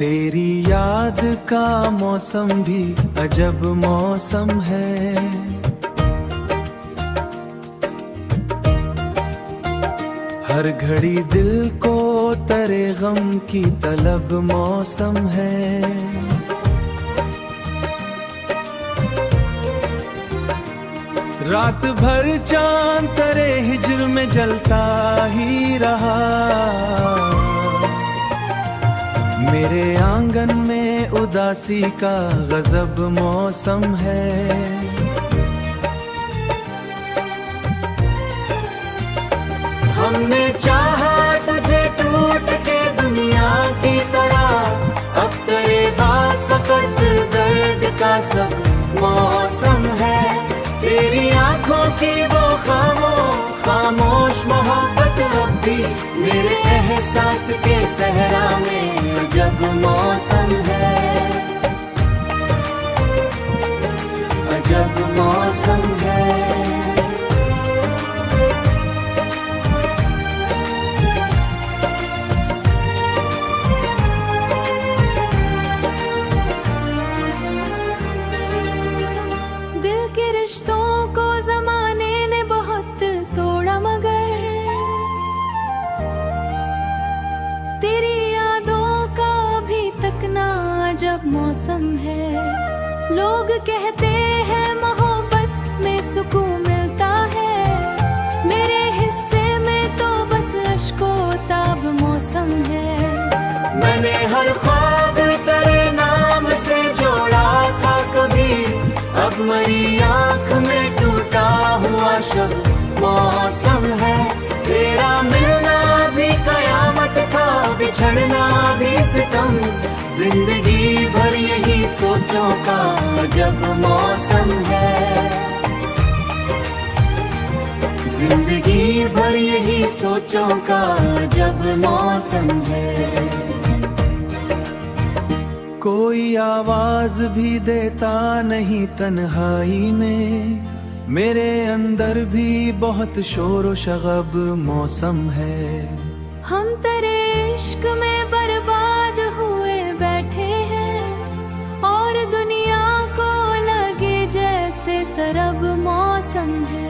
तेरी याद का मौसम भी अजब मौसम है। हर घड़ी दिल को तेरे गम की तलब मौसम है। रात भर चांद तेरे हिज्र में जलता ही रहा। मेरे आंगन में उदासी का गजब मौसम है। हमने चाहा तुझे टूट के दुनिया की तरह, अब तेरे बाद फकत दर्द का सब मौसम है। तेरी आंखों की वो खामोश मोहब्बत अब भी मेरे एहसास के सहरा में अजब मौसम है। अजब मौसम है। दिल के रिश्तों को जमाने ने बहुत तोड़ा, मगर तेरी यादों का अभी तक ना अजब मौसम है। लोग कहते हैं मोहब्बत में सुकून मिलता है, मेरे हिस्से में तो बस अश्को ताब मौसम है। मैंने हर ख्वाब तेरे नाम से जोड़ा था कभी, अब मरी आँख में टूटा हुआ शब मौसम है। तेरा मिलना भी कयामत था, बिछड़ना भी सितम, जिंदगी भर यही सोचों का अजब मौसम है। जिंदगी भर यही सोचों का अजब मौसम है। कोई आवाज भी देता नहीं तन्हाई में, मेरे अंदर भी बहुत शोर व शगब मौसम है। हम तेरे इश्क में बर्बाद हुए बैठे हैं, और दुनिया को लगे जैसे तरब मौसम है।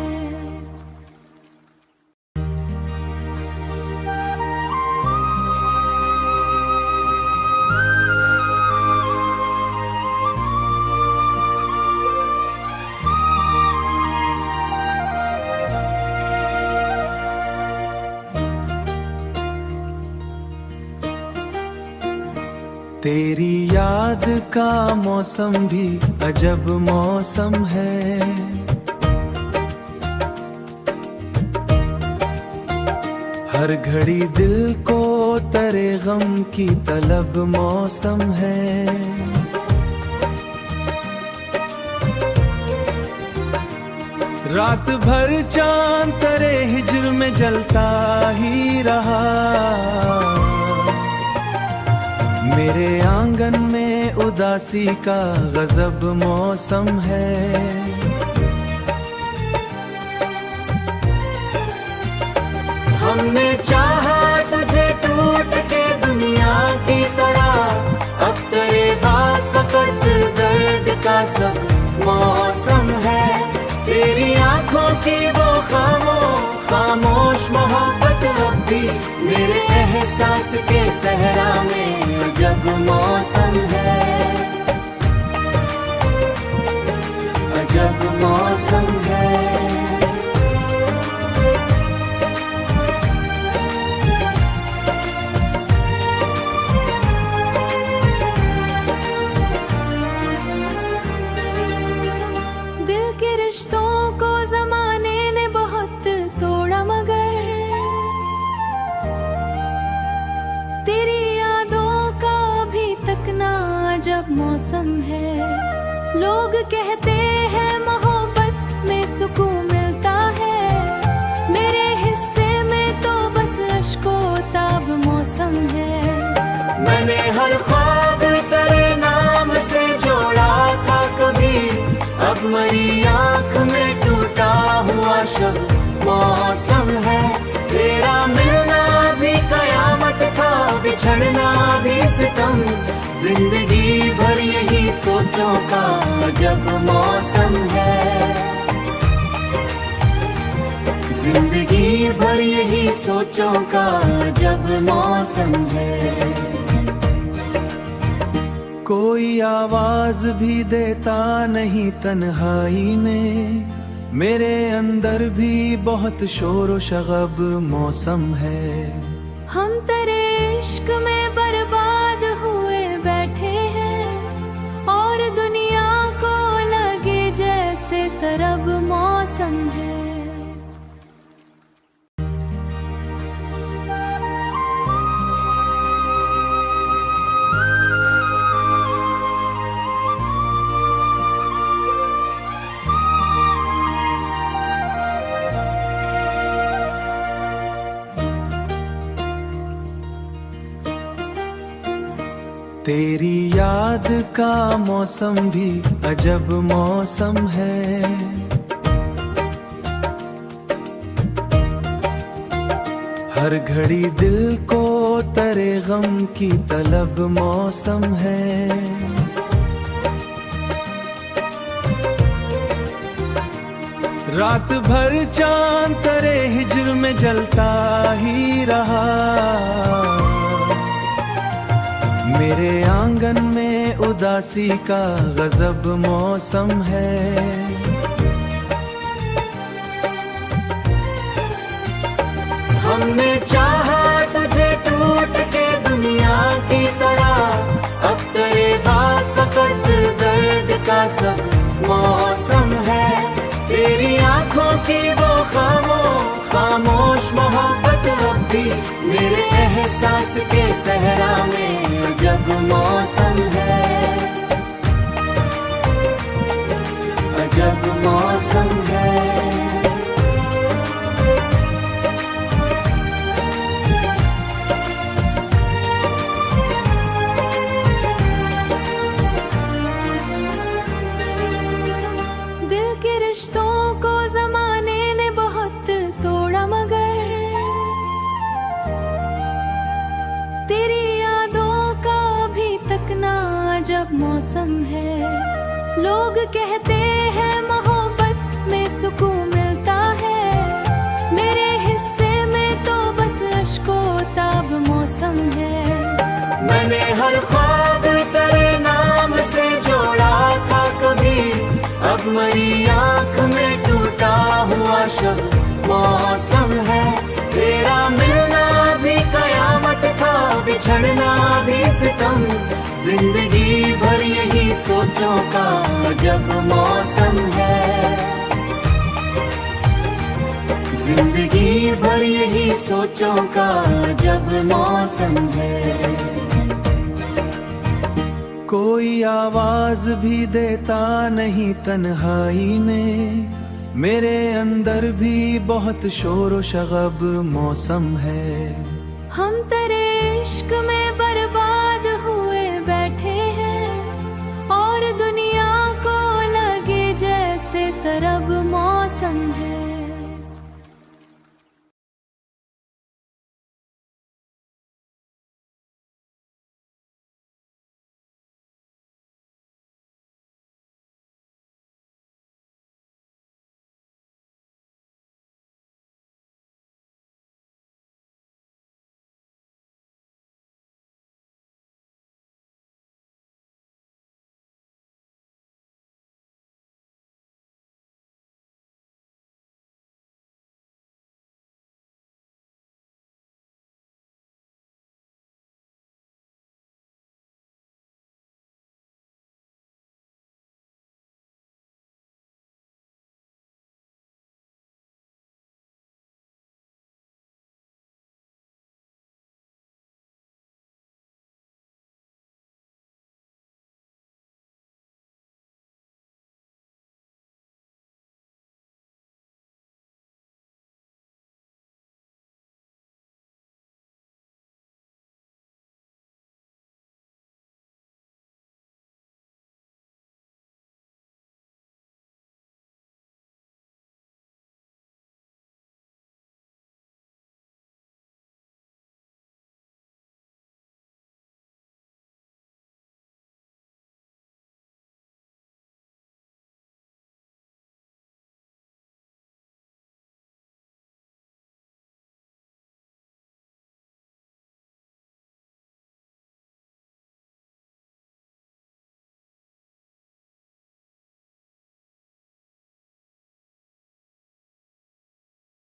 तेरी याद का मौसम भी अजब मौसम है। हर घड़ी दिल को तेरे गम की तलब मौसम है। रात भर चांद तेरे हिज्र में जलता ही रहा। मेरे आंगन में उदासी का गजब मौसम है। हमने चाहा तुझे टूट के दुनिया की तरह, अब तेरे बाद फकत दर्द का सब मौसम है। तेरी आंखों की वो खामोश मोहब्बत अब भी मेरे एहसास के सहरा में अजब मौसम है। अजब मौसम है। दिल के रिश्तों को जमाने ने बहुत तोड़ा, मगर तेरी यादों का अभी तक ना अजब मौसम है। लोग कहते हैं मोहब्बत में सुकून मिलता है, मेरे हिस्से में तो बस अश्को ताब मौसम है। मैंने हर ख्वाब तेरे नाम से जोड़ा था कभी, अब मरी आँख में टूटा हुआ शब मौसम है। तेरा मिलना भी कयामत था, बिछड़ना भी सितम, जिंदगी भर यही सोचों का अजब मौसम है, जिंदगी भर यही सोचों का अजब मौसम है। कोई आवाज भी देता नहीं तन्हाई में, मेरे अंदर भी बहुत शोर शगब मौसम है। हम तेरे इश्क में बर्बाद हुए बैठे हैं, और दुनिया को लगे जैसे तरब मौसम है। तेरी याद का मौसम भी अजब मौसम है। हर घड़ी दिल को तेरे गम की तलब मौसम है। रात भर चांद तेरे हिज्र में जलता ही रहा, मेरे आंगन में उदासी का गजब मौसम है। हमने चाहा तुझे टूट के दुनिया की तरह, अब तेरे बाद फकत दर्द का सब मौसम है। तेरी आंखों की वो खामोश मोहब्बत अब भी मेरे एहसास के सहरा में अजब मौसम है, अजब मौसम है। दिल के रिश्तों को जमाने ने बहुत तोड़ा, मगर तेरी यादों का अभी तक ना अजब मौसम है। लोग कहते हैं मोहब्बत में सुकून मिलता है, मेरे हिस्से में तो बस अश्को ताब मौसम है। मैंने हर ख्वाब तेरे नाम से जोड़ा था कभी, अब मेरी आंख में टूटा हुआ शब मौसम है। तेरा मिलना भी कयामत था, बिछड़ना भी सितम, जिंदगी भर यही सोचों का अजब मौसम है, जिंदगी भर यही सोचों का अजब मौसम है। कोई आवाज भी देता नहीं तन्हाई में, मेरे अंदर भी बहुत शोर शगब मौसम है। हम तेरे इश्क में बर्बाद